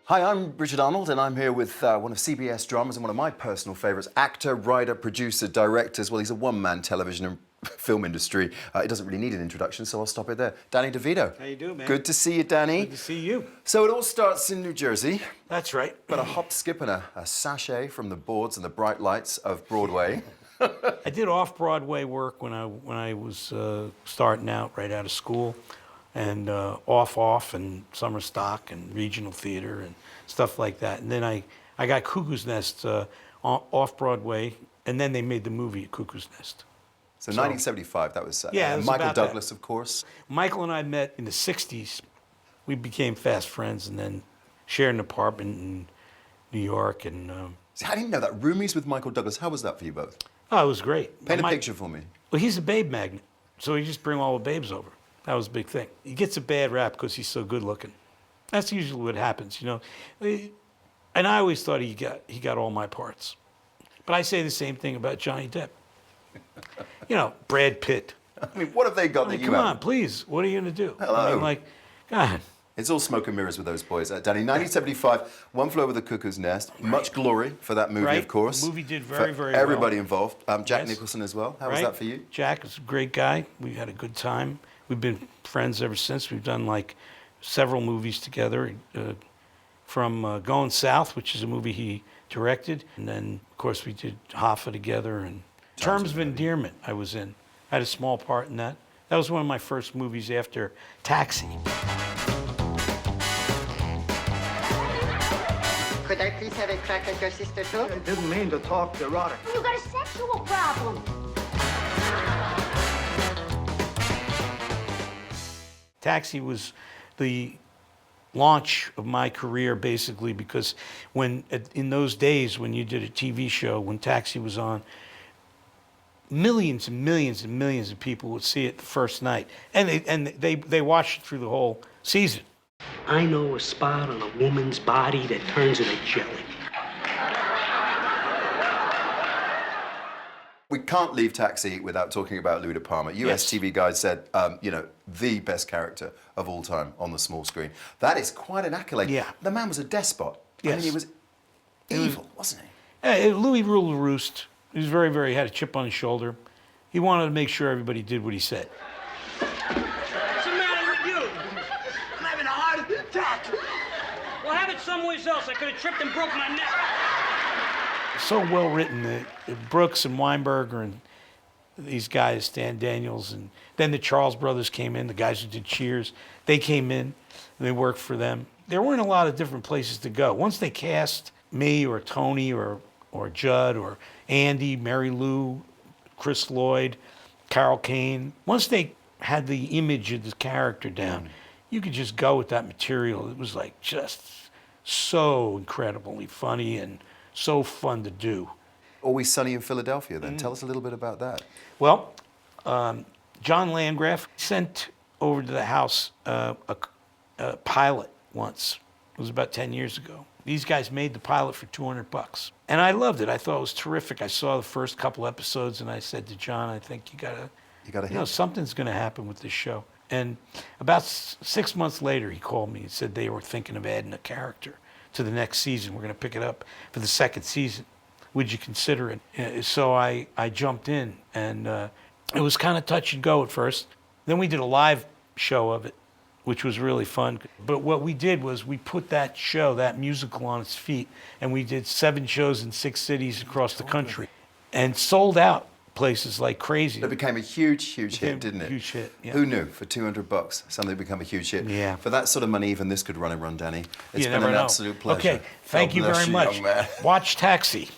Hi, I'm Richard Arnold, and I'm here with one of CBS dramas and one of my personal favourites, actor, writer, producer, director. Well, he's a one-man television and film industry. It doesn't really need an introduction, so I'll stop it there. Danny Devito. How you doing, man? Good to see you, Danny. Good to see you. So it all starts in New Jersey. That's right. But a hop, skip, and a sachet from the boards and the bright lights of Broadway. I did off-Broadway work when I was starting out, right out of school, and off and summer stock and regional theater and stuff like that. And then I got Cuckoo's Nest off-Broadway, and then they made the movie Cuckoo's Nest. So 1975, that was yeah, it was Michael about Douglas, that. Of course. Michael and I met in the 60s. We became fast friends and then shared an apartment in New York. And See, I didn't know that. Roomies with Michael Douglas, how was that for you both? oh, it was great. Paint a picture for me. Well, he's a babe magnet, so he just bring all the babes over. That was a big thing. He gets a bad rap because he's so good looking. That's usually what happens, you know. And I always thought he got all my parts. But I say the same thing about Johnny Depp. You know, Brad Pitt. I mean, what have they got that you come haven't? on, please. What are you going to do? Hello. I mean, like, God. It's all smoke and mirrors with those boys. Danny, 1975, One Flew Over the Cuckoo's Nest. Right. Much glory for that movie, right. of course. The movie did very, very well. Everybody involved. Jack yes. Nicholson as well. How was that for you? Jack is a great guy. We had a good time. We've been friends ever since. We've done like several movies together, from Going South, which is a movie he directed. And then, of course, we did Hoffa together. And Terms of Endearment I was in. I had a small part in that. That was one of my first movies after Taxi. Could I please have a crack at your sister, too? I didn't mean to talk erotic. You got a sexual problem. Taxi was the launch of my career, basically, because in those days when you did a TV show, when Taxi was on, millions and millions and millions of people would see it the first night, and they watched it through the whole season. I know a spot on a woman's body that turns into jelly. We can't leave Taxi without talking about Louis De Palma. US Yes. TV Guide said, you know, the best character of all time on the small screen. That is quite an accolade. Yeah. The man was a despot. I Yes. mean, he was evil, wasn't he? Louis ruled the roost. He was very, had a chip on his shoulder. He wanted to make sure everybody did what he said. What's the matter with you? I'm having a heart attack. Well, have it somewhere else. I could have tripped and broke my neck. So well written that Brooks and Weinberger and these guys, Stan Daniels, and then the Charles brothers came in, the guys who did Cheers. They came in and they worked for them. There weren't a lot of different places to go. Once they cast me or Tony or Judd or Andy, Mary Lou, Chris Lloyd, Carol Kane, once they had the image of the character down, you could just go with that material. It was like just so incredibly funny and so fun to do. Always Sunny in Philadelphia, then. Tell us a little bit about that. Well, John Landgraf sent over to the house a pilot once. It was about 10 years ago. These guys made the pilot for $200. And I loved it. I thought it was terrific. I saw the first couple episodes and I said to John, I think you know, something's going to happen with this show. And about 6 months later, he called me and said they were thinking of adding a character to the next season. We're going to pick it up for the second season. Would you consider it? So I jumped in, and it was kind of touch and go at first. Then we did a live show of it, which was really fun. But what we did was we put that show, that musical, on its feet, and we did 7 shows in 6 cities across the country and sold out places like crazy. It became a huge hit, didn't it? Huge hit, yeah. Who knew? For $200, something become a huge hit. Yeah. For that sort of money, even this could run and run, Danny. It's You been never an know. absolute pleasure. Okay, thank God you bless very you, much. young man. Watch Taxi.